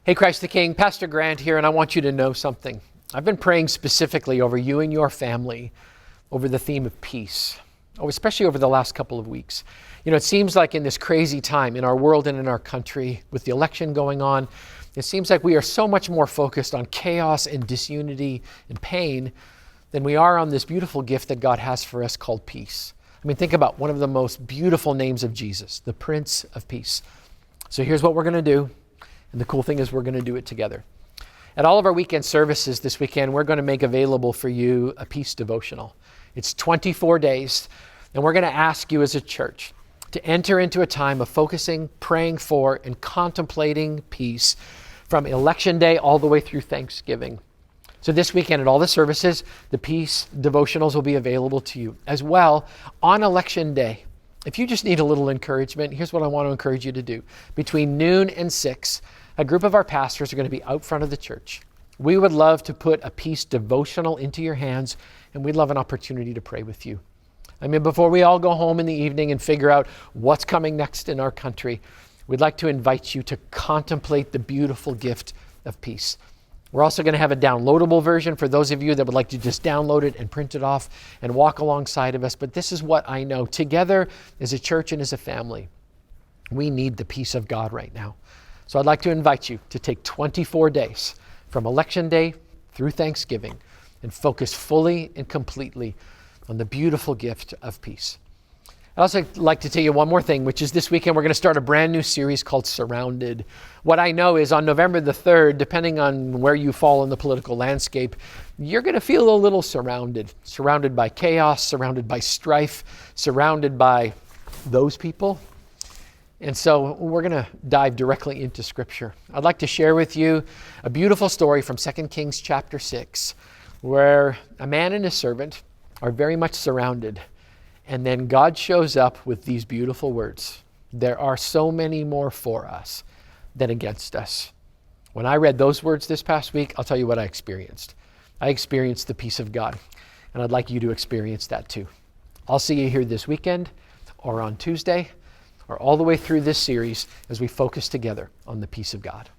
Hey, Christ the King, Pastor Grant here, and I want you to know something. I've been praying specifically over you and your family over the theme of peace, especially over the last couple of weeks. You know, it seems like in this crazy time in our world and in our country, with the election going on, it seems like we are so much more focused on chaos and disunity and pain than we are on this beautiful gift that God has for us called peace. I mean, think about one of the most beautiful names of Jesus, the Prince of Peace. So here's what we're going to do. And the cool thing is we're going to do it together. At all of our weekend services this weekend, we're going to make available for you a peace devotional. It's 24 days, and we're going to ask you as a church to enter into a time of focusing, praying for, and contemplating peace from Election Day all the way through Thanksgiving. So this weekend at all the services, the peace devotionals will be available to you. As well, on Election Day, if you just need a little encouragement, here's what I want to encourage you to do. Between noon and 6, a group of our pastors are going to be out front of the church. We would love to put a peace devotional into your hands, and we'd love an opportunity to pray with you. I mean, before we all go home in the evening and figure out what's coming next in our country, we'd like to invite you to contemplate the beautiful gift of peace. We're also going to have a downloadable version for those of you that would like to just download it and print it off and walk alongside of us. But this is what I know. Together as a church and as a family, we need the peace of God right now. So I'd like to invite you to take 24 days from Election Day through Thanksgiving and focus fully and completely on the beautiful gift of peace. I'd also like to tell you one more thing, which is this weekend we're going to start a brand new series called Surrounded. What I know is on November the 3rd, depending on where you fall in the political landscape, you're going to feel a little surrounded by chaos, surrounded by strife, surrounded by those people. And so we're going to dive directly into Scripture. I'd like to share with you a beautiful story from 2 Kings chapter 6, where a man and his servant are very much surrounded. And then God shows up with these beautiful words. There are so many more for us than against us. When I read those words this past week, I'll tell you what I experienced. I experienced the peace of God. And I'd like you to experience that too. I'll see you here this weekend or on Tuesday or all the way through this series as we focus together on the peace of God.